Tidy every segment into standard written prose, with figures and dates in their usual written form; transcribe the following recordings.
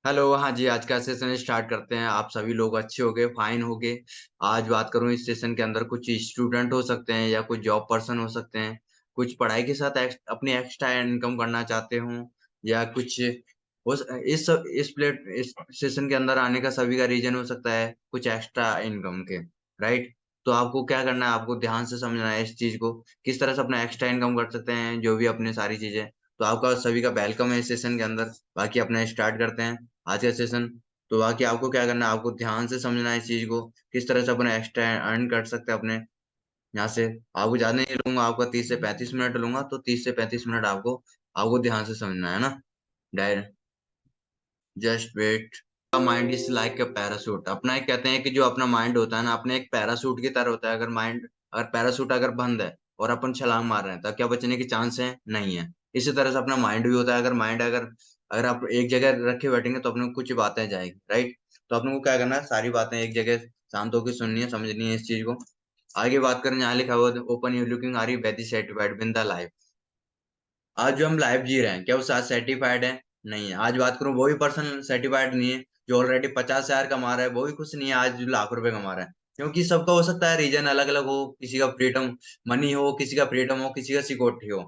Hello. हाँ जी, आज का सेशन स्टार्ट करते हैं। आप सभी लोग अच्छे हो गए, फाइन हो गए। आज बात करूँ, इस सेशन के अंदर कुछ स्टूडेंट हो सकते हैं या कुछ जॉब पर्सन हो सकते हैं, कुछ पढ़ाई के साथ अपनी एक्स्ट्रा इनकम करना चाहते हो, या कुछ इस सेशन के अंदर आने का सभी का रीजन हो सकता है कुछ एक्स्ट्रा इनकम के। राइट। तो आपको क्या करना है, आपको ध्यान से समझना है इस चीज को, किस तरह से अपना एक्स्ट्रा इनकम कर सकते हैं, जो भी अपने सारी चीजें। तो आपका सभी का वेलकम है इस सेशन के अंदर। बाकी अपना स्टार्ट करते हैं आज का सेशन। तो बाकी आपको क्या करना है, आपको ध्यान से समझना है इस चीज को, किस तरह से अपना एक्स्ट्रा अर्न कर सकते हैं अपने यहाँ से। आपको ज्यादा नहीं लूंगा, आपका 30 से 35 मिनट लूंगा, तो 30 से 35 मिनट आपको आपको ध्यान से समझना है ना। Direct just wait. Mind is like a parachute. अपना एक कहते हैं कि जो अपना माइंड होता है ना, अपने एक पैरासूट की तरह होता है। अगर पैरासूट अगर बंद है और अपन छलांग मार रहे हैं, तो क्या बचने के चांस है? नहीं है। इसी तरह से अपना माइंड भी होता है। अगर अगर आप एक जगह रखे बैठेंगे तो अपने को कुछ बातें जाएगी। राइट। तो अपने को क्या करना है, सारी बातें एक जगह शांत होकर सुननी है, समझनी है इस चीज को। आगे बात करें, यहाँ लिखा हुआ open you looking are you very satisfied with the life. आज जो हम लाइफ जी रहे हैं, क्या वो साथ सर्टिफाइड है? नहीं है। आज बात करूं, वो भी पर्सन सर्टिफाइड नहीं है जो ऑलरेडी 50,000 कमा रहा है, वो भी खुश नहीं है आज जो लाख रुपए कमा रहा है। क्योंकि सबका हो सकता है रीजन अलग अलग हो, किसी का फ्रीडम मनी हो, किसी का फ्रीडम हो, किसी का सिक्योरिटी हो।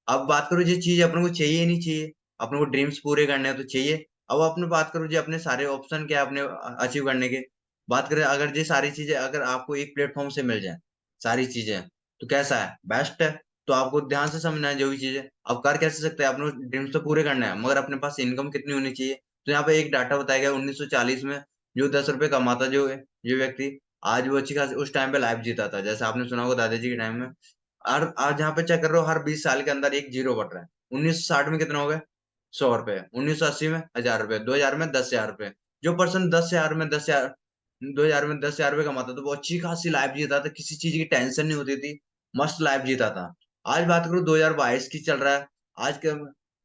अब बात करो जो चीज अपने को चाहिए ही नहीं चाहिए, अपने को ड्रीम्स पूरे करने हैं तो चाहिए। अब अपने बात करो जो अपने सारे ऑप्शन क्या है अपने अचीव करने के। बात करें, अगर ये सारी चीजें अगर आपको एक प्लेटफॉर्म से मिल जाए सारी चीजें, तो कैसा है? बेस्ट है। तो आपको ध्यान से समझना है जो भी चीज है। अब कर कैसे सकते हैं, अपने ड्रीम्स तो पूरे करना है, मगर अपने पास इनकम कितनी होनी चाहिए। तो यहाँ पे एक डाटा बताया गया 1940 में, जो 10 रुपए कमाता जो व्यक्ति, आज वो अच्छी खासी उस टाइम पे लाइफ जीता था, जैसे आपने सुना होगा दादाजी के टाइम में। और आज यहाँ पे चेक कर रहे हो, हर 20 साल के अंदर एक जीरो बढ़ रहा है। 1960 में कितना हो गया? 100 रुपए। 1980 में 1,000 रुपए। 2000 में 10,000 रुपए। जो पर्सन 10,000 में 10,000 2000 में 10,000 रुपए कमाता था, वो अच्छी खासी लाइफ जीता था, किसी चीज की टेंशन नहीं होती थी, मस्त लाइफ जीता था। आज बात करूं, 2022 की चल रहा है। आज के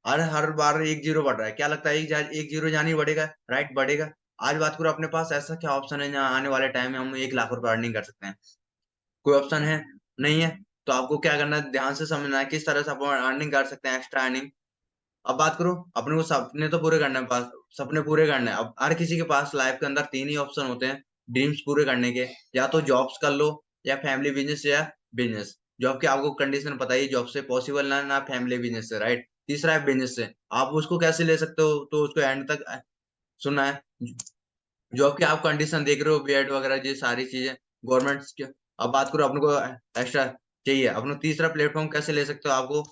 हर हर बार एक जीरो बढ़ रहा है। क्या लगता है एक जीरो जानी बढ़ेगा? राइट, बढ़ेगा। आज बात करो, अपने पास ऐसा क्या ऑप्शन है जहाँ आने वाले टाइम में हम 1 लाख रुपए अर्निंग कर सकते हैं? कोई ऑप्शन है? नहीं है। तो आपको क्या करना है, ध्यान से समझना है किस तरह से आप अर्निंग कर सकते हैं, एक्स्ट्रा अर्निंग। अब बात करो, अपने को सपने तो पूरे करने हैं, पास सपने पूरे करने हैं। अब हर किसी के पास लाइफ के अंदर तीन ही ऑप्शन होते हैं ड्रीम्स पूरे करने के। या तो जॉब्स कर लो, या फैमिली बिजनेस, या बिजनेस। जॉब की आपको कंडीशन पता ही, जॉब से पॉसिबल ना ना फैमिली बिजनेस से। राइट। तीसरा है बिजनेस से। आप उसको कैसे ले सकते हो, तो उसको एंड तक सुनना है। जॉब की आप कंडीशन देख रहे हो, बीएड वगैरह ये सारी चीजें गवर्नमेंट की। अब बात करो, अपने को एक्स्ट्रा चाहिए, अपने तीसरा प्लेटफॉर्म कैसे ले सकते हो, आपको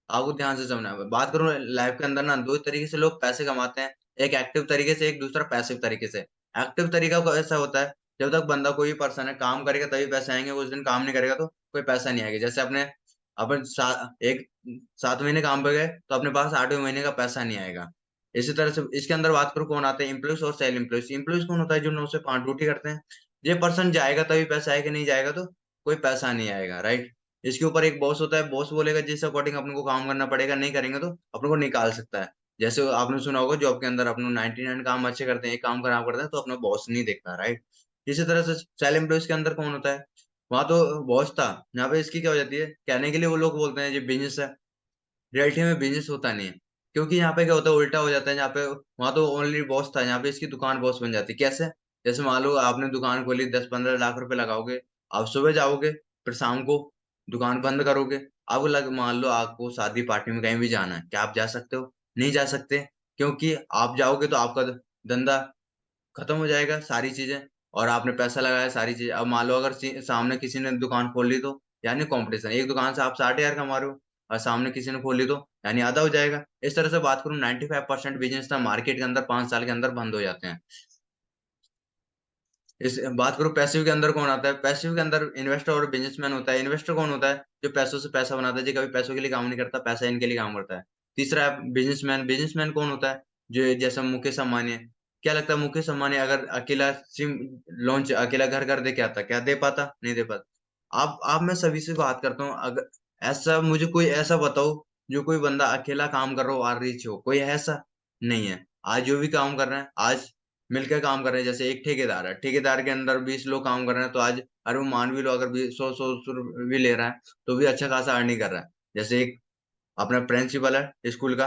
आपको ध्यान से समझना है। बात करूं, लाइफ के अंदर ना दो तरीके से लोग पैसे कमाते हैं, एक एक्टिव तरीके से, एक दूसरा पैसिव तरीके से। एक्टिव तरीका ऐसा होता है, जब तक बंदा कोई पर्सन है काम करेगा तभी पैसे आएंगे, उस दिन काम नहीं करेगा तो कोई पैसा नहीं आएगा। जैसे अपने अपन एक 7 महीने काम पे गए तो अपने पास 8वें महीने का पैसा नहीं आएगा। इसी तरह से इसके अंदर बात करूं, कौन आते हैं, एम्प्लॉयज और सेल एम्प्लॉयज। एम्प्लॉयज कौन होता है? जो 9 से 5 ड्यूटी करते हैं। ये पर्सन जाएगा तभी पैसा आएगा, नहीं जाएगा तो कोई पैसा नहीं आएगा। राइट। इसके ऊपर एक बॉस होता है, बॉस बोलेगा जिस अकॉर्डिंग अपने को काम करना पड़ेगा, नहीं करेंगे तो अपने को निकाल सकता है। जैसे आपने सुना होगा, जॉब के अंदर अपने 99 काम अच्छे करते हैं, एक काम खराब करते हैं तो अपना बॉस नहीं देखता। राइट। इसी तरह से सेल एम्प्लॉयज के अंदर कौन होता है? वहां तो बॉस था। यहाँ पे इसकी क्या हो जाती है, कहने के लिए वो लोग बोलते हैं ये बिजनेस है, रियलिटी में बिजनेस होता नहीं है। क्योंकि यहाँ पे क्या होता है, उल्टा हो जाता है। यहाँ पे वहां तो ओनली बॉस था, यहाँ पे इसकी दुकान बॉस बन जाती है। कैसे? जैसे मान लो आपने दुकान खोली, 10-15 लाख रुपए लगाओगे। आप सुबह जाओगे, फिर शाम को दुकान बंद करोगे। आपको मान लो आपको शादी पार्टी में कहीं भी जाना है, क्या आप जा सकते हो? नहीं जा सकते। क्योंकि आप जाओगे तो आपका धंधा खत्म हो जाएगा, सारी चीजें। और आपने पैसा लगाया सारी चीजें। अब मान लो अगर सामने किसी ने दुकान खोल ली, तो यानी कंपटीशन, एक दुकान से आप 60,000 कमा रहे हो और सामने किसी ने खोली तो यानी आधा हो जाएगा। इस तरह से बात करूं, 95% बिजनेस ना मार्केट के अंदर 5 साल के अंदर बंद हो जाते हैं। इस बात करूं पैसिव के अंदर, कौन आता है? पैसिव के अंदर इन्वेस्टर और बिजनेसमैन होता है। इन्वेस्टर कौन होता है? जो पैसों से पैसा बनाता है, जो कभी पैसों के लिए काम नहीं करता, पैसा इनके लिए काम करता है। तीसरा है बिजनेसमैन। बिजनेसमैन कौन होता है? जो जैसा मुकेश अंबानी है। क्या लगता है, मुकेश अंबानी अगर अकेला सिम लॉन्च अकेला घर कर दे, क्या आता, क्या दे पाता? नहीं दे पाता। आप मैं सभी से बात करता हूँ, अगर ऐसा मुझे कोई ऐसा बताओ, जो कोई बंदा अकेला काम कर रहा हो और रिच हो, कोई है ऐसा? नहीं है। आज जो भी काम कर रहे हैं, आज मिलकर काम कर रहे हैं। जैसे एक ठेकेदार है, ठेकेदार के अंदर 20 लोग काम कर रहे हैं, तो आज अरे वो मान भी लो, अगर 100 भी ले रहा है, तो भी अच्छा खासा अर्निंग कर रहा है। जैसे एक अपना प्रिंसिपल है स्कूल का,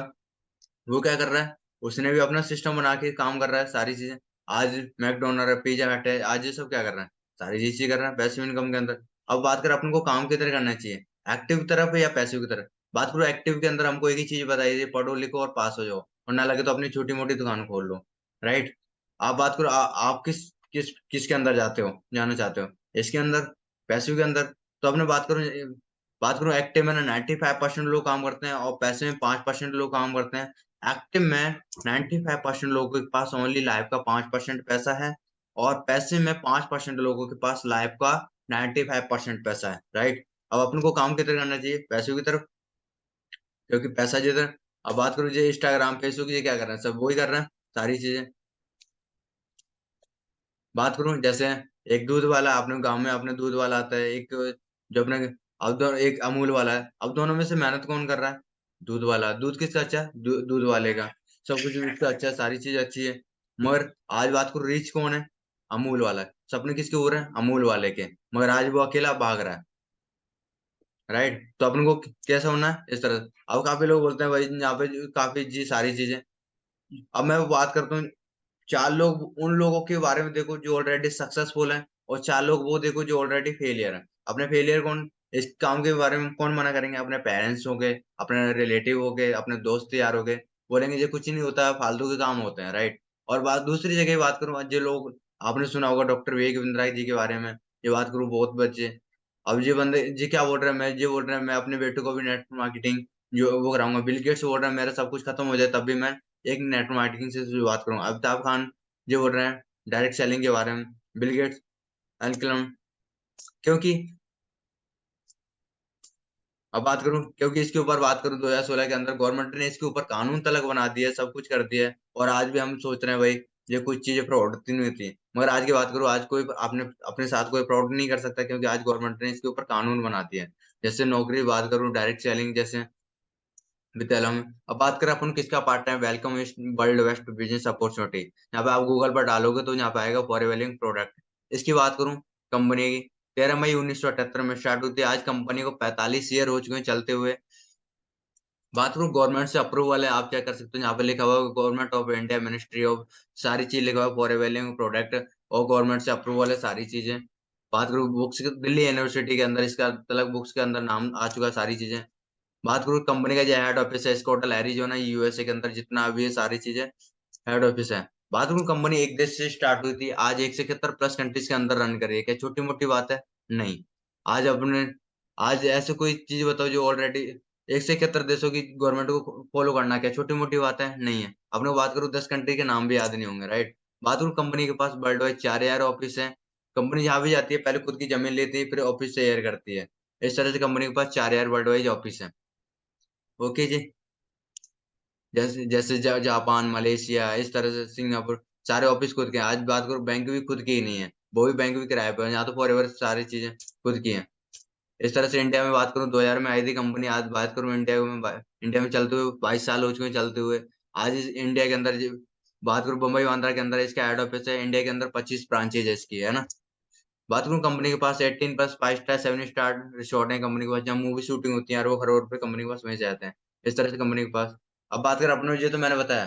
वो क्या कर रहा है, उसने भी अपना सिस्टम बना के काम कर रहा है सारी चीजें। आज मैकडोनल्ड है, पिज्जा हट है, आज ये सब क्या कर रहा है, सारी चीजें कर रहा है पैसिव इनकम के अंदर। अब बात करें अपन को काम की तरह करना चाहिए, एक्टिव की तरफ या पैसिव की तरफ। बात करो एक्टिव के अंदर, हमको एक ही चीज बताइए, पढ़ो लिखो और पास हो जाओ, और ना लगे तो अपनी छोटी मोटी दुकान खोल लो। राइट। आप बात करो, आप किसके अंदर जाते हो, जाना चाहते हो, इसके अंदर, पैसिव के अंदर। तो अपने बात करूं एक्टिव में ना 95% लोग काम करते हैं, और पैसे में 5% लोग काम करते हैं। एक्टिव में 95% लोगों के पास ओनली लाइफ का 5% पैसा है, और पैसे में 5% लोगों के पास लाइफ का 95% पैसा है। राइट। अब अपन को काम किधर करना चाहिए, पैसे की तरफ, क्योंकि पैसा जिधर। अब बात करूं, जो इंस्टाग्राम फेसबुक ये क्या कर रहे हैं, सब वही कर रहे हैं सारी चीजें। बात करूं जैसे, एक दूध वाला अपने गांव में, अपने दूध वाला आता है, एक जो अपने, अब एक अमूल वाला है। अब दोनों में से मेहनत कौन कर रहा है, दूध वाला। दूध किसका अच्छा है, दूध वाले का। सब कुछ उसका अच्छा है, सारी चीज अच्छी है। मगर आज बात करूं, रिच कौन है, अमूल वाला है। सपने किसके हो रहे हैं, अमूल वाले के। मगर आज वो अकेला भाग रहा है। राइट। तो अपन को कैसा होना है, इस तरह से। अब काफी लोग बोलते हैं भाई यहाँ पे काफी जी सारी चीजें। अब मैं बात करता हूँ, चार लोग उन लोगों के बारे में देखो जो ऑलरेडी सक्सेसफुल हैं, और चार लोग वो देखो जो ऑलरेडी फेलियर हैं। अपने फेलियर कौन, इस काम के बारे में कौन मना करेंगे, अपने पेरेंट्स हो गए, अपने रिलेटिव हो गए, अपने दोस्त यार हो गए। बोलेंगे ये कुछ नहीं होता है, फालतू के काम होते हैं। राइट। और बात दूसरी जगह बात करूं, जो लोग, आपने सुना होगा डॉक्टर विवेक बिंद्रा जी के बारे में, ये बात करूं, बहुत बच्चे। अब ये बंदे जी क्या बोल रहे हैं, मैं ये बोल रहे हैं मैं अपने बेटे को भी नेट मार्केटिंग जो वो कराऊंगा। बिल गेट्स बोल रहे हैं मेरा सब कुछ खत्म हो जाए तब भी मैं एक नेट मार्केटिंग से शुरुआत करूंगा। अमिताभ खान जो बोल रहे हैं डायरेक्ट सेलिंग के बारे में, बिल गेट्स, एल्कलम। क्योंकि, अब बात करूं, क्योंकि इसके ऊपर बात करूं, 2016 के अंदर गवर्नमेंट ने इसके ऊपर कानून तलक बना दिया है, सब कुछ कर दिया है। और आज भी हम सोच रहे हैं भाई ये कुछ चीजें फ्रॉड होती नहीं थी। मगर आज की बात करूं, आज कोई आपने अपने साथ कोई फ्रॉड नहीं कर सकता, क्योंकि आज गवर्नमेंट ने इसके ऊपर कानून बना दिया है। जैसे नौकरी बात करूं, डायरेक्ट सेलिंग जैसे विद्यालय में। अब बात करें अपन किसका पार्ट टाइम, वेलकम इस वर्ल्ड बेस्ट बिजनेस अपॉर्चुनिटी। यहाँ पे आप गूगल पर डालोगे तो यहाँ पे आएगा फॉरवेलिंग प्रोडक्ट। इसकी बात करूं, कंपनी की 13 मई 1978 में स्टार्ट हुई थी, आज कंपनी को 45 ईयर हो चुके हैं चलते हुए। बात करूं गवर्नमेंट से अप्रूवल है, आप क्या कर सकते हो, यहाँ पे लिखा हुआ है government of India, ministry of, सारी चीज लिखा हुआ है फॉरवेलिंग प्रोडक्ट, और गवर्नमेंट से अप्रूवल है सारी चीजें। बात करूं बुक्स, दिल्ली यूनिवर्सिटी के अंदर इसका तलक बुक्स के अंदर नाम आ चुका है सारी चीजें। बात करूँ कंपनी का जो हेड ऑफिस है स्कॉटल एरिजोना यूएसए के अंदर, जितना अभी ये सारी चीजें हेड ऑफिस है। बात करूँ कंपनी एक देश से स्टार्ट हुई थी, आज 171 प्लस कंट्रीज के अंदर रन कर रही है। क्या छोटी मोटी बात है, नहीं। आज अपने, आज ऐसे कोई चीज बताओ जो ऑलरेडी 171 देशों की गवर्नमेंट को फॉलो करना, क्या छोटी मोटी बात है, नहीं है। अपने को बात करूँ 10 कंट्री के नाम भी याद नहीं होंगे। राइट। बात करूँ कंपनी के पास वर्ल्ड वाइड 4,000 ऑफिस है। कंपनी जहाँ भी जाती है पहले खुद की जमीन लेती है, फिर ऑफिस से एयर करती है। इस तरह से कंपनी के पास 4,000 वर्ल्ड वाइड ऑफिस है। ओके जी। जैसे जैसे जापान, मलेशिया, इस तरह से सिंगापुर, सारे ऑफिस खुद के हैं। आज बात करो बैंक भी खुद की ही नहीं है, वो भी बैंक भी किराए पर है। यहाँ तो फॉर एवर सारी चीजें खुद की हैं। इस तरह से इंडिया में बात करूँ, 2000 में आई थी कंपनी। आज बात करूँ इंडिया में चलते हुए 22 साल हो चुके हैं चलते हुए। आज इंडिया के अंदर बात करूँ, मुंबई बांद्रा के अंदर इसका हेड ऑफिस है। इंडिया के अंदर 25 ब्रांचेज है इसकी, है ना। बात करूँ कंपनी के पास 18 प्लस 5 स्टार 7 स्टार रिसोर्ट है कंपनी के पास, जहाँ मूवी शूटिंग होती है, अरबों करोड़ रुपए कंपनी के पास वहीं से आते हैं। इस तरह से कंपनी के पास। अब बात करें अपने, ये तो मैंने बताया,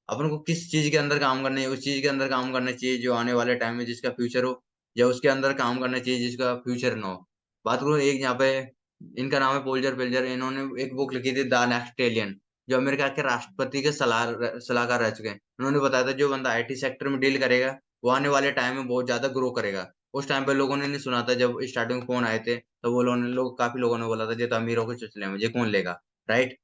अपन को किस चीज के अंदर काम करना है, उस चीज के अंदर काम करना चाहिए जो आने वाले टाइम में जिसका फ्यूचर हो, या उसके अंदर काम करना चाहिए जिसका फ्यूचर ना हो। बात करूँ एक यहाँ पे, इनका नाम है पोल्जर पिल्जर, इन्होंने एक बुक लिखी थी द नेक्स्ट एलियन, जो अमेरिका के राष्ट्रपति के सलाहकार रह चुके हैं। उन्होंने बताया था जो बंदा आईटी सेक्टर में डील करेगा, वो आने वाले टाइम में बहुत ज्यादा ग्रो करेगा। उस टाइम पे लोगों ने नहीं सुना था, जब स्टार्टिंग में फोन आए थे तो वो लोग काफी लोगों ने बोला था ये तो अमीरों के चुचले हैं, मुझे कौन लेगा। राइट।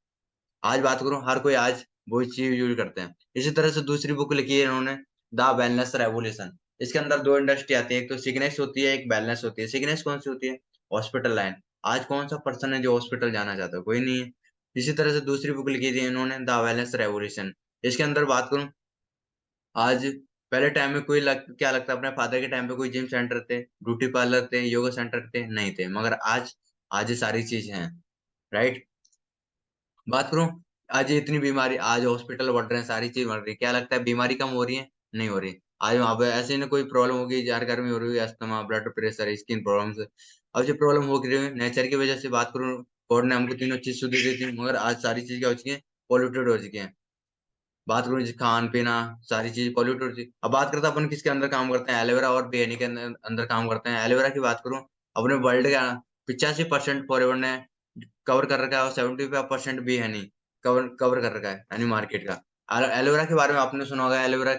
आज बात करूं, हर कोई आज वही चीज यूज करते हैं। इसी तरह से दूसरी बुक लिखी है इन्होंने, द वेलनेस रेवोल्यूशन। इसके अंदर दो इंडस्ट्री आती है, एक तो सिकनेस होती है, एक वेलनेस होती है। सिकनेस कौन सी होती है, हॉस्पिटल लाइन। आज कौन सा पर्सन है जो हॉस्पिटल जाना चाहता है, कोई नहीं है। इसी तरह से दूसरी बुक लिखी थी इन्होंने, द वेलनेस रेवोल्यूशन। इसके अंदर बात करूं, आज पहले टाइम में क्या लगता है, अपने फादर के टाइम पे कोई जिम सेंटर थे, ब्यूटी पार्लर थे, योगा सेंटर थे, नहीं थे। मगर आज, आज ये सारी चीज हैं। राइट। बात करूं, आज ये इतनी बीमारी, आज हॉस्पिटल बढ़ रहे हैं, सारी चीज बढ़ रही है, क्या लगता है बीमारी कम हो रही है, नहीं हो रही। आज वहां पे ऐसे ना कोई प्रॉब्लम होगी, जार गर्मी हो रही है, asthma, blood pressure, skin problems, अब जो प्रॉब्लम हो रही है नेचर की वजह से। बात करूं, गॉड ने हमको तीनों चीज शुद्ध दी थी, मगर आज सारी चीज क्या हो चुकी है, पॉल्यूटेड हो चुकी है। बात करूँ खान-पीना, सारी चीज़ पॉल्यूट होती है। अब बात करते हैं अपन किसके अंदर काम करते हैं, एलोवेरा और बेनी के अंदर अंदर काम करते हैं। एलोवेरा की बात करूँ, अपने वर्ल्ड का 85% फॉरएवर ने कवर कर रखा है और 75% भी है नहीं, कवर कवर कर रखा है, यानी मार्केट का। एलोवेरा के बारे में आपने सुना होगा, एलोवेरा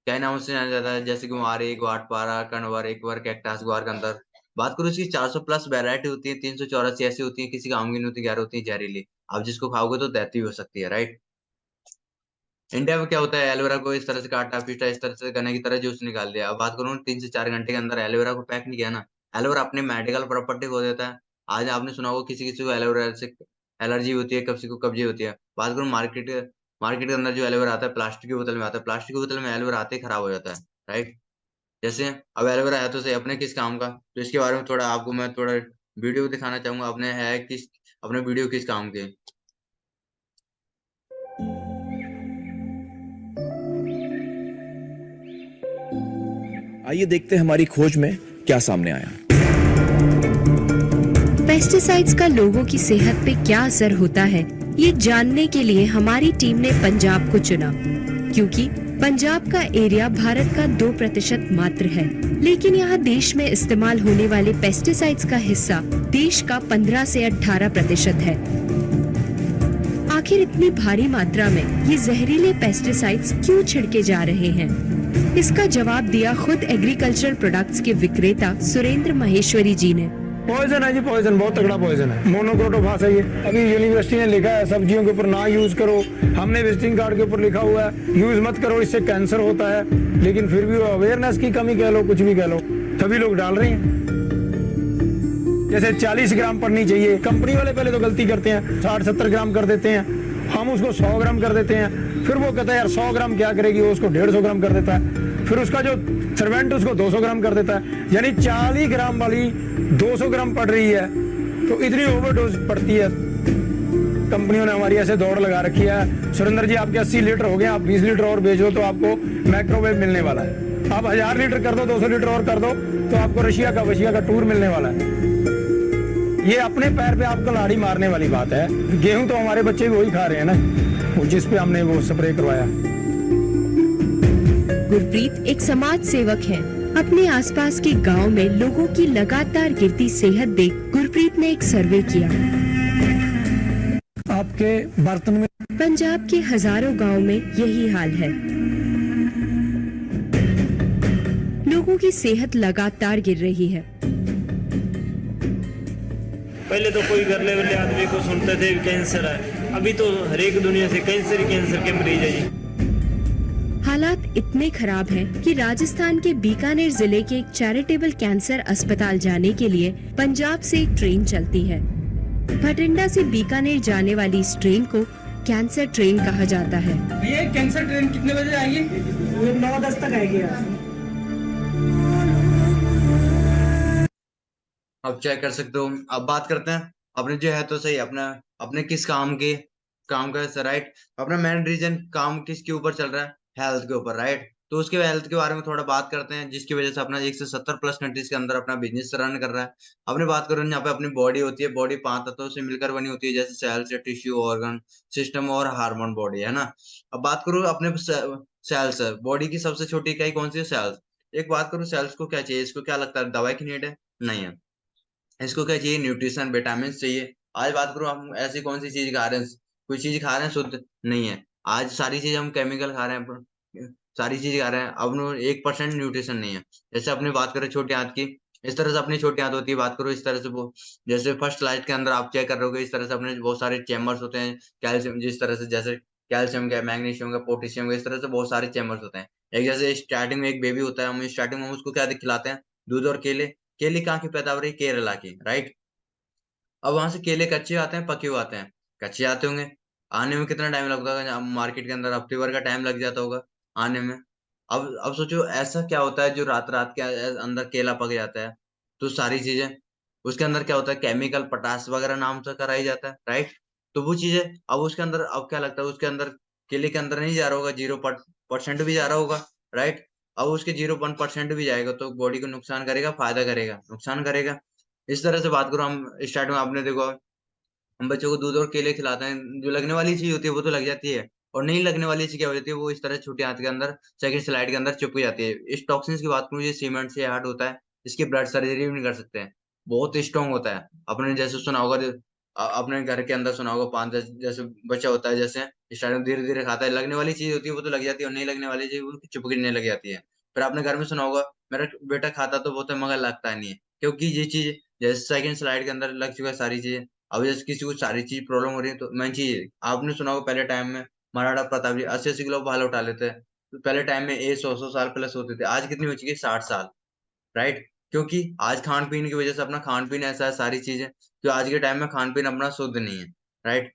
कई नामों से जाना जाता है, जैसे कि गुआरी, ग्वाटपारा, कणवर, एक्वर, कैक्टस, गुआर के अंदर। बात करूँ इसकी 400 प्लस वैरायटी होती है, 384 ऐसी होती है, किसी काम की नहीं होती, 11 होती है जहरीली। आप जिसको खाओगे तो डेथ भी हो सकती है, राइट? इंडिया में क्या होता है, एलोवेरा को इस तरह से काटा-पीटा, इस तरह से गन्ने की तरह जूस निकाल दिया। अब बात करूँ 3 से 4 घंटे के अंदर एलोवेरा को पैक नहीं किया ना, एलोवेरा अपनी मेडिकल प्रॉपर्टी खो देता है। आज आपने सुना होगा किसी-किसी को एलोवेरा से एलर्जी होती है, किसी को कब्ज़ी होती है। बात करूँ मार्केट के अंदर जो एलोवेरा आता है, प्लास्टिक की बोतल में आता है। प्लास्टिक की बोतल में एलोवेरा आते ही खराब हो जाता है, राइट? जैसे अब एलोवेरा है तो सही, अपने किस काम का? तो इसके बारे में थोड़ा आपको मैं थोड़ा वीडियो दिखाना चाहूँगा, अपने वीडियो किस काम के? आइए देखते हैं हमारी खोज में क्या सामने आया। पेस्टिसाइड्स का लोगों की सेहत पे क्या असर होता है, ये जानने के लिए हमारी टीम ने पंजाब को चुना, क्योंकि पंजाब का एरिया भारत का 2% मात्र है, लेकिन यहाँ देश में इस्तेमाल होने वाले पेस्टिसाइड्स का हिस्सा देश का 15 से 18% है। आखिर इतनी भारी मात्रा में ये जहरीले पेस्टिसाइड्स क्यों छिड़के जा रहे हैं? इसका जवाब दिया खुद एग्रीकल्चरल प्रोडक्ट्स के विक्रेता सुरेंद्र महेश्वरी जी ने। पॉइजन है जी, पॉइजन बहुत तगड़ा पॉइजन है। मोनोक्रोटोफास है ये। अभी यूनिवर्सिटी ने लिखा है सब्जियों के ऊपर ना यूज करो, हमने विजिटिंग कार्ड के ऊपर लिखा हुआ है यूज मत करो, इससे कैंसर होता है, लेकिन फिर भी अवेयरनेस की कमी कह लो, कुछ भी कह लो, सभी लोग डाल रहे हैं। जैसे 40 ग्राम पड़नी चाहिए, कंपनी वाले पहले तो गलती करते हैं, 60-70 ग्राम कर देते हैं, हम उसको 100 ग्राम कर देते हैं, फिर वो कहता है यार 100 ग्राम क्या करेगी, वो उसको 150 ग्राम कर देता है, फिर उसका जो सर्वेंट उसको 200 ग्राम कर देता है, यानी 40 ग्राम वाली 200 ग्राम पड़ रही है, तो इतनी ओवरडोज पड़ती है। कंपनियों ने हमारी ऐसे दौड़ लगा रखी है, सुरेंद्र जी आपके 80 लीटर हो गए, आप 20 लीटर और बेच दो तो आपको माइक्रोवेव मिलने वाला है, आप 1000 लीटर कर दो, 200 लीटर और कर दो तो आपको रशिया का टूर मिलने वाला है। ये अपने पैर पे आपको लाड़ी मारने वाली बात है। गेहूं तो हमारे बच्चे भी वही खा रहे हैं ना, वो जिस पे हमने वो स्प्रे करवाया। गुरप्रीत एक समाज सेवक है। अपने आसपास के गांव में लोगों की लगातार गिरती सेहत देख गुरप्रीत ने एक सर्वे किया। आपके बर्तन में पंजाब के हजारों गांव में यही हाल है। लोगों की सेहत लगातार गिर रही है। पहले तो कोई घर लेवल आदमी को सुनते थे कैंसर है, अभी तो हर एक दुनिया से कैंसर के मरीज है जी। हालात इतने खराब हैं कि राजस्थान के बीकानेर जिले के एक चैरिटेबल कैंसर अस्पताल जाने के लिए पंजाब से एक ट्रेन चलती है। भटिंडा से बीकानेर जाने वाली इस ट्रेन को कैंसर ट्रेन कहा जाता है। ये कैंसर ट्रेन कितने बजे आएगी? 9-10 तक आएगी। अब चेक कर सकते हो। अब बात करते हैं अपने जो है तो सही अपने किस काम का राइट। अपना मेन रीजन काम किसके ऊपर चल रहा है, हेल्थ के ऊपर, राइट। तो उसके हेल्थ के बारे में थोड़ा बात करते हैं, जिसकी वजह से अपना 170 प्लस कंट्रीज के अंदर अपना बिजनेस रन कर रहा है। अपने बात करो यहाँ पे अपनी बॉडी होती है, बॉडी 5 तत्वों से मिलकर बनी होती है, जैसे सेल्स, टिश्यू, ऑर्गन सिस्टम और हार्मोन बॉडी, है ना। अब बात करूँ अपने सेल्स, बॉडी की सबसे छोटी इकाई कौन सी है, सेल्स। एक बात करूँ सेल्स को क्या चाहिए, इसको क्या लगता है दवाई की नीड है, नहीं है। इसको क्या चाहिए, न्यूट्रिशन, विटामिन चाहिए। आज बात करूँ हम ऐसी कौन सी चीज खा रहे हैं, कोई चीज खा रहे हैं शुद्ध नहीं है। आज सारी चीज हम केमिकल खा रहे हैं, सारी चीज खा रहे हैं, अब 1% न्यूट्रिशन नहीं है। जैसे अपनी बात करें छोटी आंत की, इस तरह से अपनी छोटी आंत होती है। बात करो इस तरह से वो जैसे फर्स्ट लाइट के अंदर आप चेक कर रहे होगे, इस तरह से अपने बहुत सारे चैम्बर्स होते हैं, कैल्शियम जिस तरह से, जैसे कैल्शियम का, मैग्नीशियम का, पोटेशियम का, इस तरह से बहुत सारे चैम्बर्स होते हैं। एक जैसे स्टार्टिंग में एक बेबी होता है, हम स्टार्टिंग में उसको क्या खिलाते हैं, दूध और केले। केले कहाँ की पैदावार है, केरला की, राइट। अब वहां से केले कच्चे आते हैं, पके हुए आते हैं, कच्चे आते होंगे, आने में कितना टाइम लगता होगा, मार्केट के अंदर हफ्ते भर का टाइम लग जाता होगा आने में। अब सोचो ऐसा क्या होता है जो रात रात के अंदर केला पक जाता है। तो सारी चीजें उसके अंदर क्या होता है, केमिकल पोटाश वगैरह नाम से कराई जाता है, राइट। तो वो चीजें अब उसके अंदर, अब क्या लगता है उसके अंदर, केले के अंदर नहीं जा रहा होगा, 0% भी जा रहा होगा, राइट। अब उसके 0.1% भी जाएगा तो बॉडी को नुकसान करेगा, फायदा करेगा, नुकसान करेगा। इस तरह से बात करो, हम स्टार्ट में आपने देखो हम बच्चों को दूध और केले खिलाते हैं, जो लगने वाली चीज होती है वो तो लग जाती है, और नहीं लगने वाली चीज क्या हो जाती है, वो इस तरह छोटी आंत के अंदर सेकंड स्लाइड के अंदर चिपक जाती है। इस टॉक्सिन्स की बात करूँ, ये सीमेंट से ऐड होता है, इसकी ब्लड सर्जरी भी नहीं कर सकते हैं, बहुत स्ट्रॉन्ग होता है। अपने जैसे सुना होगा अपने घर के अंदर सुना होगा, 5-10 जैसे बच्चा होता है, जैसे स्टार्टिंग धीरे धीरे खाता है, लगने वाली चीज होती है वो तो लग जाती है, और नहीं लगने वाली चीज वो चिपकने लग जाती है। फिर आपने घर में सुना होगा, मेरा बेटा खाता तो बहुत है मगर लगता नहीं है, क्योंकि ये चीज जैसे सेकंड स्लाइड के अंदर लग चुका है सारी चीजें। अब जैसे किसी को सारी चीज प्रॉब्लम हो रही है, तो मेन चीज आपने सुना होगा पहले टाइम में मराठा प्रताप जी 80-80 किलो भाला उठा लेते हैं, तो पहले टाइम में ये 100-100 साल प्लस होते थे, आज कितनी हो चुकी है, 60 साल। राइट, क्योंकि आज खान पीन की वजह से, अपना खान पीन ऐसा है, सारी चीजें जो आज के टाइम में खान पीन अपना शुद्ध नहीं है। राइट,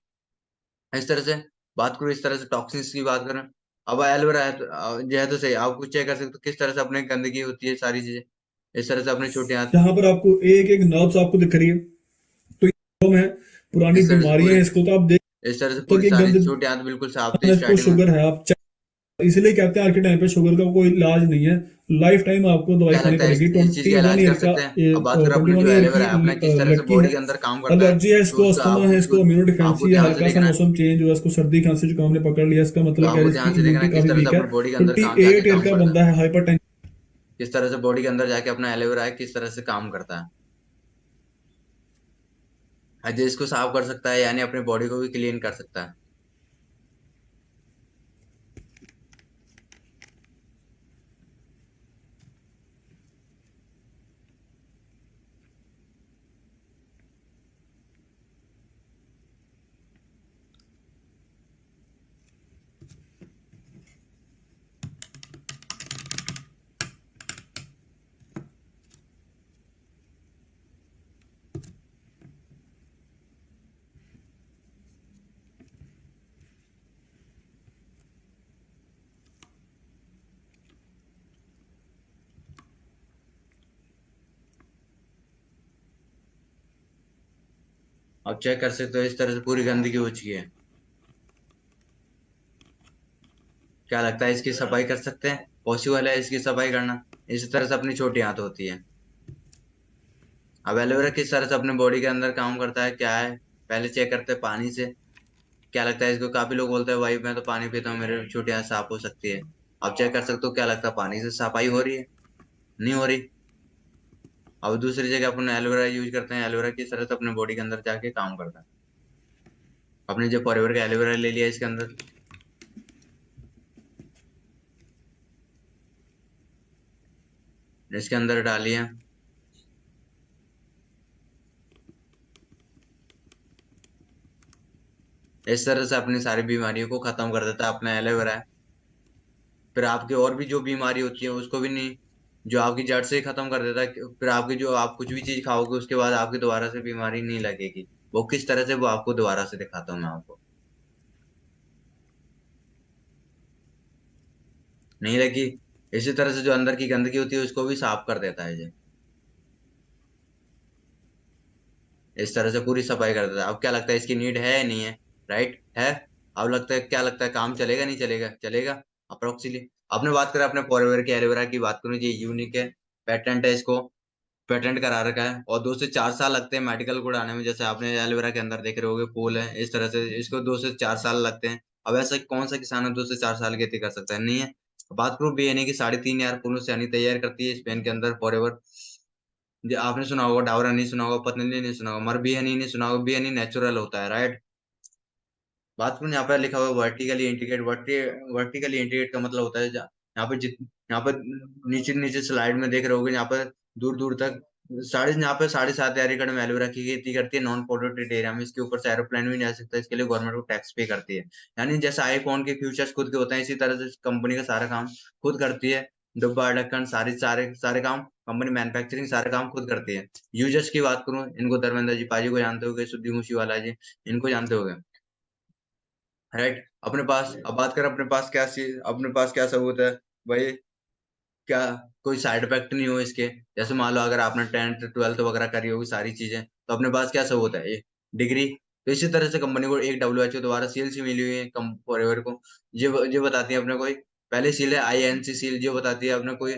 इस तरह से बात करूँ, इस तरह से टॉक्सिन्स की बात करें, अब एलोवेरा है तो जो है तो सही, आप कुछ चेक कर सकते हो किस तरह से अपने गंदगी होती है, सारी चीजें इस तरह से अपने छोटे हाथ, जहां पर आपको एक एक नर्व्स आपको दिख रही है, तो ये प्रॉब्लम है, पुरानी इस तरह से बीमारियां पूरी, हैं, इसको तो आप देख इस तरह से सकते हो पूरी कि सारी गंद, छोटे हाथ बिल्कुल साफ थे आपको स्टार्टिंग में। शुगर है, इसलिए कहते हैं आज के टाइम पे शुगर का कोई इलाज नहीं है, लाइफ टाइम आपको दवाई क्या खानी लगता है पड़ेगी। इस चीज का इलाज कर सकते हैं? अब बात करें अपने 21 जो ईयर की एलोवेरा है, अपना किस तरह से लड़की बॉडी है, के अंदर काम करता है, एलर्जी है, तो इसको उसको अस्थमा आप है, उसको इसको इम्यूनोडिफिकेंसी आपको है, ध्यान से हल्का सा देखना है। मौसम चेंज हुआ, इसको सर्दी खांसी जुकाम ने पकड़ लिया, इसका तो मतलब क्या है, आपको इसकी ध्यान से देखना है इम्यूनिटी किस काफी तरह से वीक है। अपने बॉडी के अंदर काम जाके 28 ईयर काम का करता है, बंदा है, हाइपर, किस तरह से बॉडी के अंदर जाके अपना एलोवेरा है किस तरह से काम करता है, जो इसको साफ कर सकता है, यानी अपनी बॉडी को भी क्लीन कर सकता है। आप चेक कर सकते हो इस तरह से पूरी गंदगी हो चुकी है। क्या लगता है इसकी सफाई कर सकते हैं? पॉसिबल है इसकी सफाई करना? इसी तरह से अपनी छोटी आंत होती है। अब एलोवेरा किस तरह से अपने बॉडी के अंदर काम करता है, क्या है, पहले चेक करते हैं पानी से। क्या लगता है इसको, काफी लोग बोलते हैं भाई मैं तो पानी पीता हूँ मेरे छोटी आंत साफ हो सकती है। आप चेक कर सकते हो, क्या लगता है पानी से सफाई हो रही है? नहीं हो रही। अब दूसरी जगह अपन एलोवेरा यूज करते हैं, एलोवेरा किस तरह से अपने बॉडी के अंदर जाके काम करता है। अपने जो फॉरएवर का एलोवेरा ले लिया इसके अंदर, इसके अंदर डालिए, इस तरह से अपनी सारी बीमारियों को खत्म कर देता है अपना एलोवेरा है। फिर आपकी और भी जो बीमारी होती है उसको भी नहीं, जो आपकी जड़ से ही खत्म कर देता है। फिर आपकी जो आप कुछ भी चीज खाओगे उसके बाद आपकी दोबारा से बीमारी नहीं लगेगी। वो किस तरह से, वो आपको दोबारा से दिखाता हूँ मैं आपको। नहीं लगी। इसी तरह से जो अंदर की गंदगी होती है उसको भी साफ कर देता है ये, इस तरह से पूरी सफाई कर देता है। अब क्या लगता है इसकी नीड है या नहीं है? राइट है। अब लगता है, क्या लगता है काम चलेगा नहीं चलेगा? चलेगा अप्रोक्सीली। आपने बात करा अपने फॉरएवर के एलोवेरा की बात करूँ, ये यूनिक है, पेटेंट है, इसको पेटेंट करा रखा है, और 2 से 4 साल लगते हैं मेडिकल को आने में। जैसे आपने एलोवेरा के अंदर देख रहे होगे फूल है, इस तरह से इसको 2 से 4 साल लगते हैं। अब ऐसा कौन सा किसान है 2 से 4 साल खेती कर सकता है? नहीं है। बात करूँ बीएनए की, 3.5 यार्ड फूलों से हनी तैयार करती है स्पेन के अंदर फॉरएवर। आपने सुना होगा डाबरा नहीं सुना होगा, पतंजलि नहीं सुना होगा, मर बी हनी नहीं सुना होगा, बी हनी नेचुरल होता है। राइट, बात करूँ यहाँ पर लिखा हुआ वर्टिकली इंटीग्रेट, वर्टिकली इंटीग्रेट का मतलब होता है यहाँ पे यहाँ पर नीचे नीचे स्लाइड में देख रहे होगे, यहाँ पर दूर दूर तक यहाँ पे 7.5 एकड़ में एलोवेरा की खेती करती है नॉन पोल्यूटेड एरिया में। इसके ऊपर से एरोप्लेन भी नहीं जा सकता, इसके लिए गवर्नमेंट को टैक्स पे करती है। यानी जैसे आईफोन के फ्यूचर्स खुद के होते हैं, इसी तरह से कंपनी का सारा काम खुद करती है। डिब्बा ढक्कन सारे सारे सारे काम कंपनी, मैन्युफैक्चरिंग सारे काम खुद करती है। यूजर्स की बात करूँ, इनको धर्मेंद्र जी पाजी को जानते होगे, सुद्दी मूसीवाला जी इनको जानते होगे। राइट, अपने पास अब बात करें अपने पास क्या अपने पास क्या सबूत है भाई, क्या कोई साइड इफेक्ट नहीं हो इसके। जैसे मान लो अगर आपने 10th 12th वगैरह करी होगी सारी चीजें, तो अपने पास क्या सबूत है, ये डिग्री। तो इसी तरह से कंपनी को एक WHO द्वारा सील सी मिली हुई है फॉरएवर को। ये बताती है अपने कोई, पहले सील है INC सील, जो बताती है अपने कोई,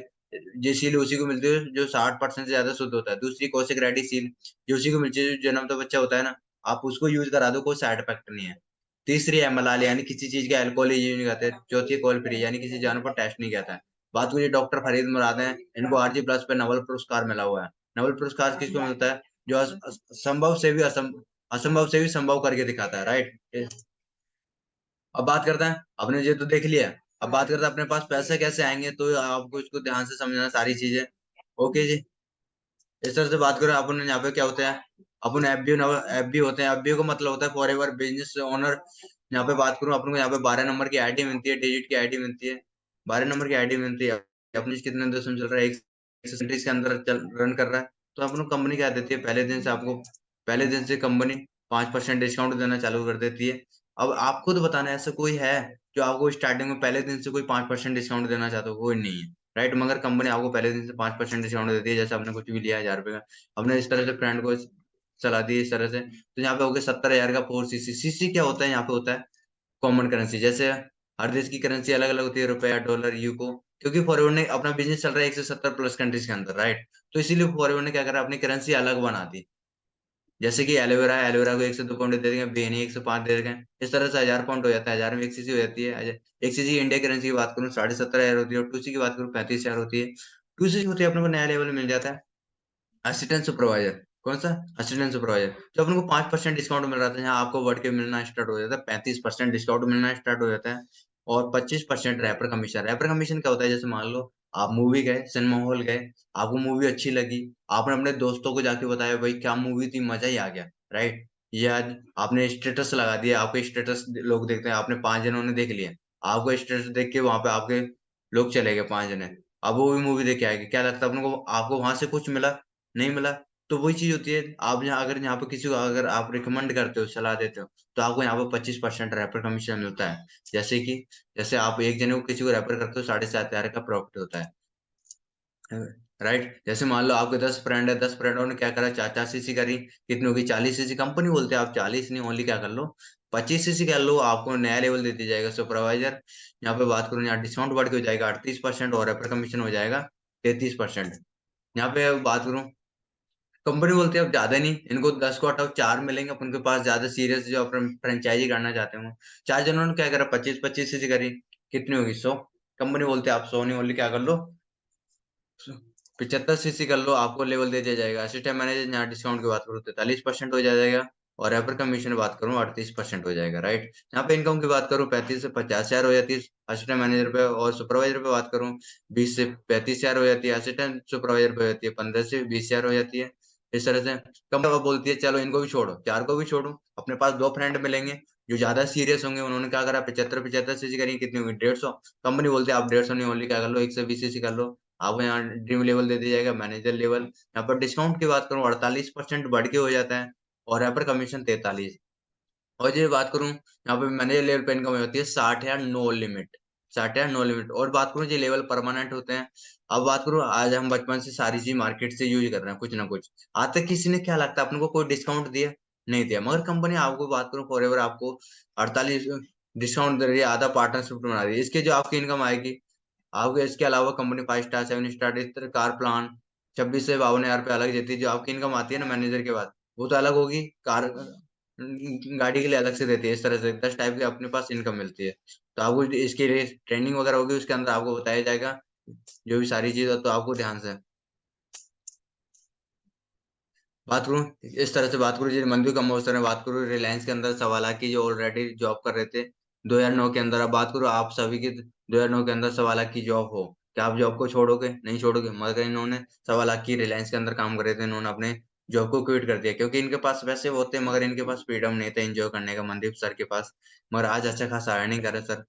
ये सील उसी को मिलती है जो 60% से ज्यादा शुद्ध होता है। दूसरी कौशिक रेड्डी सील, जो उसी को मिलती है जो जन्मता बच्चा होता है ना, आप उसको यूज करा दो, कोई साइड इफेक्ट नहीं है। तीसरी एमएलआर यानी किसी चीज का अल्कोहल यूज नहीं करते। चौथी कोल फ्री यानी किसी जानवर पर टेस्ट नहीं करता है। बात करिए डॉक्टर फरीद मुराद है, इनको आरजी प्लस पे नोबेल पुरस्कार मिला हुआ है। नोबेल पुरस्कार किसको मिलता है? जो संभव से भी असंभव से भी संभव करके दिखाता है, राइट। अब बात करते हैं, आपने ये तो देख लिया, अब बात करते हैं अपने पास पैसे कैसे आएंगे, तो आपको इसको ध्यान से समझना सारी चीजें। ओके जी, इस तरह से बात करें अपन यहाँ पे क्या होता है, अपन एफबी होते हैं। एफबी का मतलब होता है फॉर एवर बिजनेस ओनर। यहाँ पे बात करूँ अपन को, यहाँ पे 12 नंबर की आईडी मिलती है, डिजिट की आईडी मिलती है, 12 नंबर की आईडी मिलती है। अपनी कितने देशों में चल रहा है, एक कंट्रीज के अंदर रन कर रहा है। तो अपन को कंपनी क्या देती है, पहले दिन से कंपनी 5% डिस्काउंट देना चालू कर देती है। अब आप खुद बताना, ऐसा कोई है जो आपको स्टार्टिंग में पहले दिन से कोई 5% डिस्काउंट देना चाहता हो? कोई नहीं है, राइट। मगर कंपनी आपको पहले दिन से 5% डिस्काउंट देती है। जैसे आपने कुछ भी लिया 1000 रुपए का, हमने इस तरह से फ्रेंड को चला दी इस तरह से, तो यहाँ पे हो गया 70,000 का 4 सीसी। सीसी क्या होता है? यहाँ पे होता है कॉमन करेंसी। जैसे हर देश की करेंसी अलग अलग होती है, रुपया, डॉलर, यूको, क्योंकि फॉरवर्ड ने अपना बिजनेस चल रहा है 170 प्लस कंट्रीज के अंदर, राइट। तो इसीलिए फॉरवर्ड ने क्या करा, अपनी करेंसी अलग बना दी। जैसे कि एलोवेरा है, एलोवेरा को 102 पाउंड दे देंगे, बेनी 105 दे देंगे, इस तरह से 1000 पाउंड हो जाता है। 1000 में 1 सीसी हो जाती है। एक सीसी इंडिया करेंसी की बात करूँ 70,500 होती है, और 2 सी की बात करूँ 35,000 होती है। 2 सी होती है अपने को नया लेवल मिल जाता है असिस्टेंट सुपरवाइजर। कौन सा? Assistant supervisor. तो अपने को 5% डिस्काउंट मिल रहा था, यहाँ आपको बढ़ के मिलना स्टार्ट हो जाता है, 35% डिस्काउंट मिलना स्टार्ट हो जाता है। और 25% रैपर कमीशन। रैपर कमीशन क्या होता है? जैसे मान लो आप मूवी गए, सिनेमा हॉल गए, आपको मूवी अच्छी लगी, आपने अपने दोस्तों को जाके बताया भाई क्या मूवी थी, मजा ही आ गया, राइट। या आपने स्टेटस लगा दिया, आपके स्टेटस लोग देखते हैं, आपने 5 जनों ने देख लिया, आपको स्टेटस देख के वहां पे आपके लोग चले गए 5 जने, अब वो भी मूवी देख के आएंगे। क्या लगता है अपने को, आपको वहां से कुछ मिला? नहीं मिला। तो वही चीज होती है, आप यहाँ अगर यहाँ पे किसी को अगर आप रिकमेंड करते हो, सलाह देते हो, तो आपको यहाँ पे 25% रेफर कमीशन मिलता है। जैसे कि जैसे आप एक जने को किसी को रेफर करते हो, 7,500 का प्रॉफिट होता है, राइट। जैसे मान लो आपके 10 फ्रेंड है, 10 फ्रेंडों ने क्या करा, 4-4 सीसी करी, कितनी होगी, 40 सीसी। कंपनी बोलते हैं आप 40 नहीं, ओनली क्या कर लो, 25 सीसी कर लो, आपको नया लेवल दे दिया जाएगा सुपरवाइजर। यहाँ पे बात करूँ, यहाँ डिस्काउंट बढ़ के हो जाएगा 38%, और रेफर कमीशन हो जाएगा 33%। यहाँ पे बात करूँ, कंपनी बोलती है अब ज्यादा नहीं, इनको 10 को हटाओ, 4 मिलेंगे अपन के पास ज्यादा सीरियस जो अपन फ्रेंचाइजी करना चाहते हो। 4 जनों ने क्या करा, 25-25 सीसी करी, कितनी होगी, 100। कंपनी बोलती है आप 100 नहीं, ओनली क्या कर लो, 75 सीसी कर लो, आपको लेवल दे दिया जाएगा। असिस्टेंट मैनेजर यहाँ डिस्काउंट की बात करूँ 43% हो जाएगा, और रेफर कमीशन बात करूँ 38% हो जाएगा, राइट। यहाँ पे इनकम की बात करूँ 35 से 50,000 हो जाती है असिस्टेंट मैनेजर पे, और सुपरवाइजर पे बात करूँ 20 से 35,000 हो जाती है। असिस्टेंट सुपरवाइजर पे हो जाती है 15 से 20,000 हो जाती है। इस तरह से कंपनी बोलती है चलो इनको भी छोड़ो, 4 को भी छोड़ो, अपने पास 2 फ्रेंड मिलेंगे जो ज्यादा सीरियस होंगे। उन्होंने क्या करा, 75-75 सीसी करी, कितनी होगी, 150। कंपनी बोलती है आप 150 नहीं, ओनली क्या कर लो, 120 सीसी कर लो, आपको यहाँ ड्रीम लेवल दे दिया जाएगा, मैनेजर लेवल। यहाँ पर डिस्काउंट की बात करूँ 48% बढ़ के हो जाता है, और यहाँ पर कमीशन 43। और ये बात करूँ, यहाँ पे मैनेजर लेवल पे इनकम होती है 60,000 नो लिमिट, 60,000 नो लिमिट। और बात करूँ ये लेवल परमानेंट होते हैं। अब बात करूँ, आज हम बचपन से सारी चीज मार्केट से यूज कर रहे हैं कुछ ना कुछ, आज तक किसी ने क्या लगता है अपने को कोई डिस्काउंट दिया? नहीं दिया। मगर कंपनी आपको बात करूँ फॉर एवर आपको 48 डिस्काउंट दे रही है, आधा पार्टनरशिप बना रही है। इसके जो आपकी इनकम आएगी, आपको इसके अलावा कंपनी 5 स्टार 7 स्टार इस तरह कार प्लान 26 से 52 हजार रुपये अलग देती है। जो आपकी इनकम आती है ना मैनेजर के बाद, वो तो अलग होगी, कार गाड़ी के लिए अलग से देती है। इस तरह से 10 टाइप की अपने पास इनकम मिलती है। तो आपको इसके लिए ट्रेनिंग वगैरह होगी, उसके अंदर आपको बताया जाएगा जो भी सारी चीज है, तो आपको ध्यान से बात करूँ। इस तरह से बात करूँ, जैसे मंदी कम अवसर में बात करूँ, रिलायंस के अंदर 1.25 लाख की जो ऑलरेडी जॉब कर रहे थे 2009 के अंदर। अब बात करूँ आप सभी की, 2009 के अंदर 1.25 लाख की जॉब हो, क्या आप जॉब को छोड़ोगे? नहीं छोड़ोगे। मगर इन्होंने 1.25 लाख की रिलायंस के अंदर काम कर रहे थे, इन्होंने अपने जॉब को क्विट कर दिया, क्योंकि इनके पास पैसे होते हैं मगर इनके पास फ्रीडम नहीं था एंजॉय करने का, मनदीप सर के पास। मगर आज अच्छा खासा अर्निंग कर रहे सर।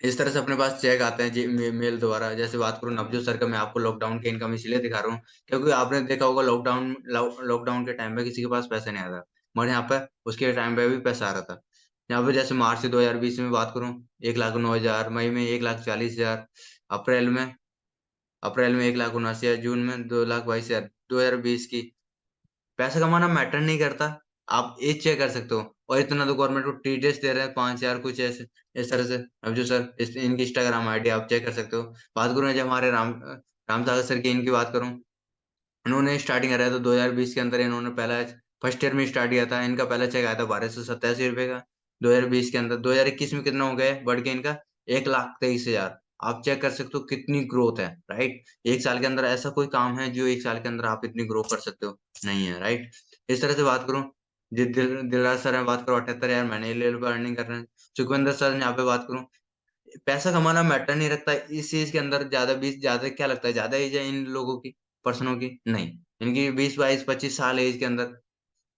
इस तरह से अपने पास चेक आते हैं जी मेल द्वारा। जैसे बात करूँ नवजोत सर का, मैं आपको लॉकडाउन की इनकम इसलिए दिखा रहा हूँ क्योंकि आपने देखा होगा लॉकडाउन के टाइम पे किसी के पास पैसे नहीं आता, मगर यहाँ पे उसके टाइम पे भी पैसा आ रहा था। यहाँ पे जैसे मार्च 2020 में बात करूँ 1,09,000, मई में 1,40,000, अप्रैल में 1,79,000, जून में 2,22,000। 2020 की पैसा कमाना मैटर नहीं करता, आप एज चेक कर सकते हो। और इतना तो गवर्नमेंट को टीडीएस दे रहे हैं 5,000 कुछ ऐसे। इस तरह से अब जो सर इनकी इंस्टाग्राम आईडी आप चेक कर सकते हो। बात करूँ जब हमारे राम सागर सर की इनकी बात करूँ, उन्होंने स्टार्टिंग कराया था 2020 के अंदर, इन्होंने पहला फर्स्ट ईयर में स्टार्ट किया था। इनका पहला चेक आया था 1,287 रुपए का। 2020 के अंदर। 2021 में कितना हो गया बढ़ के इनका 1,23,000। आप चेक कर सकते हो कितनी ग्रोथ है, राइट। एक साल के अंदर ऐसा कोई काम है जो एक साल के अंदर आप इतनी ग्रो कर सकते हो? नहीं है, राइट। इस तरह से बात करूं, दिलराज सर है, बात करो 78,000 महीने लेवल पर अर्निंग कर रहे हैं। सुखविंदर सर यहाँ पे बात करूं, पैसा कमाना मैटर नहीं रखता इस चीज के अंदर। ज्यादा क्या लगता है, ज्यादा एज है इन लोगों की, पर्सनों की? नहीं, इनकी 20, 22, 25 साल एज के अंदर।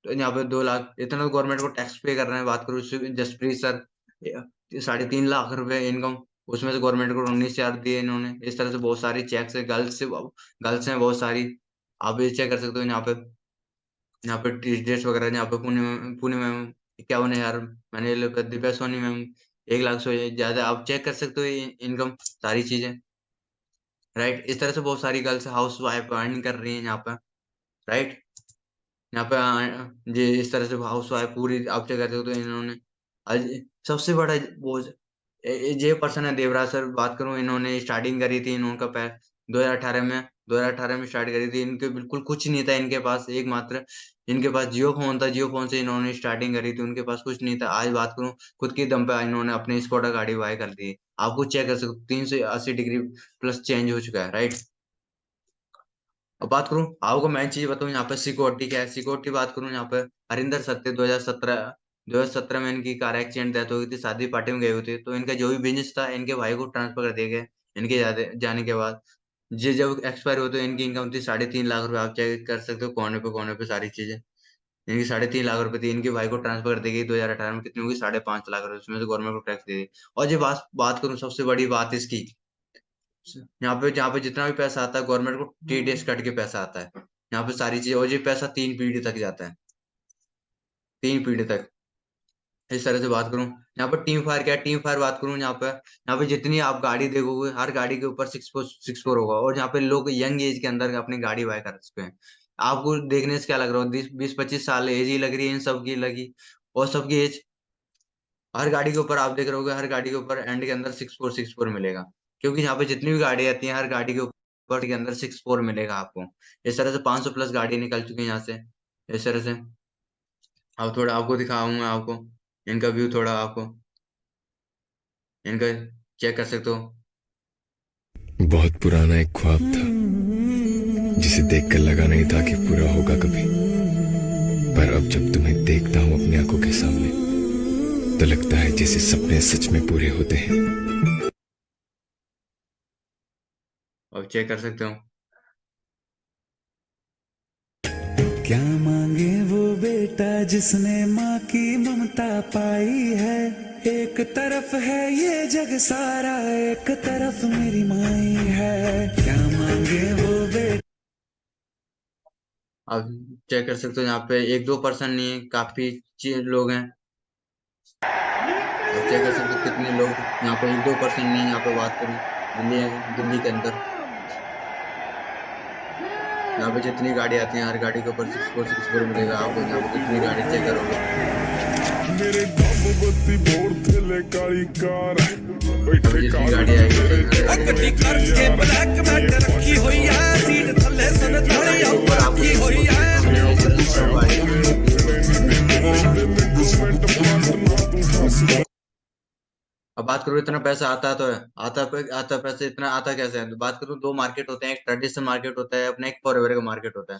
तो यहाँ पे 2 लाख इतना तो गवर्नमेंट को टैक्स पे कर रहे हैं। बात करूँ जसप्रीत सर, 3.5 लाख रुपए इनकम, उसमें से गवर्नमेंट को 19,000 दिए इन्होंने। इस तरह से बहुत सारी चेक्स है, गर्ल्स हैं बहुत सारी। आप ये चेक कर सकते हो। यहाँ पे टीचर्स वगैरह, यहाँ पे पुणे में 51,000 मैंने, दिव्या सोनी मैम 1 लाख से ज्यादा। आप चेक कर सकते हो इनकम, सारी चीजें, राइट। इस तरह से बहुत सारी गर्ल्स हाउस वाइफ अर्निंग कर रही हैं यहाँ पे, राइट। यहाँ पे ये इस तरह से हाउस वाइफ पूरी आप चेक करते हो तो इन्होंने आज सबसे बड़ा वो ये पर्सन है देवराज सर। बात करूं, इन्होंने स्टार्टिंग करी थी, इन्होंने 2018 में स्टार्ट करी थी। इनके बिल्कुल कुछ नहीं था इनके पास, एकमात्र इनके पास जियो फोन था। जियो फोन से इन्होंने स्टार्टिंग करी थी, उनके पास कुछ नहीं था। आज बात करूं, खुद की दम पे इन्होंने अपनी स्कोडा गाड़ी बाय कर दी। आपको चेक कर सकते हो, 380 डिग्री प्लस चेंज हो चुका है, राइट। अब बात करूं, आपको मैं चीज बताऊं, यहाँ पे सिक्योरिटी क्या है। सिक्योरिटी बात करूं, यहाँ पे हरिंदर सत्य 2017 में इनकी कार एक्सीडेंट डेथ हो गई थी, शादी पार्टी में गए हुए थे। तो इनका जो भी बिजनेस था इनके भाई को ट्रांसफर कर दिया गया इनके जाने के बाद। ये जब एक्सपायर होते इनकी इनकम थी 3.5 लाख रुपए। आप चेक कर सकते हो कोने पे सारी चीजें। इनकी 3.5 लाख रुपए थी, इनके भाई को ट्रांसफर कर दी गई 2018 में। कितनी होगी? 5.5 लाख रुपए, उसमें से गवर्नमेंट को टैक्स दे दी। और ये बात करूं, सबसे बड़ी बात इसकी, यहाँ पे जितना भी पैसा आता है गवर्नमेंट को टीडीएस कट के पैसा आता है यहाँ पे सारी चीज। और ये पैसा 3 पीढ़ी तक जाता है, 3 पीढ़ी तक। इस तरह से बात करूं, यहाँ पर टीम फायर क्या है। टीम फायर बात करूं, यहाँ पे जितनी आप गाड़ी देखोगे हर गाड़ी के ऊपर 6 4 होगा। और यहाँ पे लोग यंग एज के अंदर अपनी गाड़ी बाय कर सकते हैं। आपको देखने से क्या लग रहा हो, 20 25 साल एज ही लग रही है इन सबकी लगी। और सबकी एज, हर गाड़ी के ऊपर आप देख रहे होगे, हर गाड़ी के ऊपर एंड के अंदर 6 4 मिलेगा। क्योंकि यहाँ पे जितनी भी गाड़ी आती है हर गाड़ी के ऊपर के अंदर 6 4 मिलेगा आपको। इस तरह से 500 प्लस गाड़ी निकल चुकी है यहाँ से। इस तरह से अब थोड़ा आपको दिखाऊंगा, आपको इनका व्यू थोड़ा आपको इनका चेक कर सकते हो। बहुत पुराना एक ख्वाब था जिसे देखकर लगा नहीं था कि पूरा होगा कभी, पर अब जब तुम्हें देखता हूं अपनी आंखों के सामने तो लगता है जैसे सपने सच में पूरे होते हैं। अब चेक कर सकते हो। क्या मांगे वो बेटा जिसने माँ की ममता पाई है। एक तरफ है ये जग सारा, एक तरफ मेरी माई है। क्या मांगे वो बेटा। अब चेक कर सकते हो, यहाँ पे 1 2 पर्सन नहीं है, काफी लोग हैं। अब चेक कर सकते हो कितने लोग यहाँ पे, 1 2 पर्सन नहीं है। यहाँ पे बात करूँ दिल्ली के अंदर, यहाँ पे जितनी गाड़ी आती है हर गाड़ी के ऊपर 6 4 मिलेगा आपको। यहाँ पे कितनी गाड़ी चेक करोगे, मेरे दम बत्ती बोर थेले काली कार बैठे जितनी गाड़ी आएगी करके ब्लैक मैट रखी हुई है, सीट थल्ले सन थोड़ी रखी हुई है। अब बात करूँ, इतना पैसा आता है तो आता पैसा इतना आता कैसे है। तो बात करूँ, 2 मार्केट होते हैं, एक ट्रेडिशनल मार्केट होता है अपना, एक फॉरएवर का मार्केट होता है।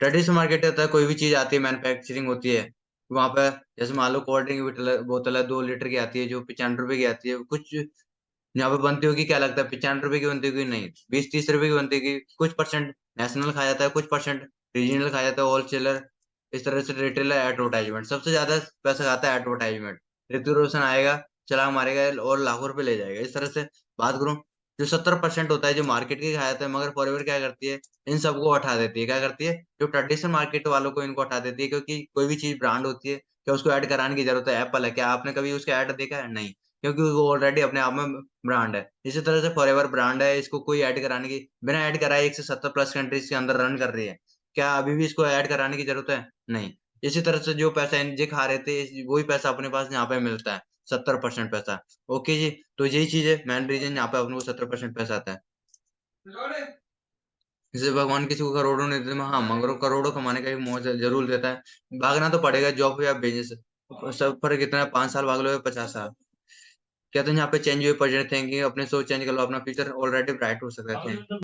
ट्रेडिशनल मार्केट होता है, कोई भी चीज आती है मैन्युफैक्चरिंग होती है वहां पे। जैसे मान लो कोल्ड ड्रिंक की बोतल है 2 लीटर की आती है जो 95 रुपए की आती है। कुछ यहाँ पे बनती होगी, क्या लगता है 95 रुपए की बनती होगी? नहीं, 20 30 रुपए की बनती होगी। कुछ परसेंट नेशनल खाया जाता है, कुछ परसेंट रीजनल खाया जाता है, होलसेलर। इस तरह से रिटेलर, एडवर्टाइजमेंट, सबसे ज्यादा पैसा खाता है एडवर्टाइजमेंट। ऋतिक रोशन आएगा, चला मारेगा और लाखों रुपए ले जाएगा। इस तरह से बात करूं, जो 70% होता है जो मार्केट की खाया जाता है, मगर फॉरएवर क्या करती है, इन सबको हटा देती है। क्या करती है, जो ट्रेडिशनल मार्केट वालों को इनको हटा देती है। क्योंकि कोई भी चीज ब्रांड होती है, क्या उसको ऐड कराने की जरूरत है? एप्पल है, क्या आपने कभी उसका ऐड देखा है? नहीं, क्योंकि वो ऑलरेडी अपने आप में ब्रांड है। इसी तरह से फॉरएवर ब्रांड है, इसको कोई ऐड कराने की, बिना ऐड कराए 170 प्लस कंट्रीज के अंदर रन कर रही है। क्या अभी भी इसको ऐड कराने की जरूरत है? नहीं। इसी तरह से जो पैसा ये खा रहे थे, वही पैसा अपने पास यहाँ पे मिलता है, 70% पैसा। ओके जी, तो यही चीज है, मेन रीजन यहाँ पे अपने को 70% पैसा आता है। जैसे भगवान किसी को करोड़ों नहीं देते, हाँ, मगर करोड़ों कमाने का एक मौज जरूर देता है। भागना तो पड़ेगा जॉब या बिजनेस, सब फर्क कितना है, 5 साल भाग लो या 50 साल। क्या तुम यहाँ पे चेंज हुए पड़ रहे थे कि अपने सोच चेंज कर लो, अपना फ्यूचर ऑलरेडी ब्राइट हो सकते थे।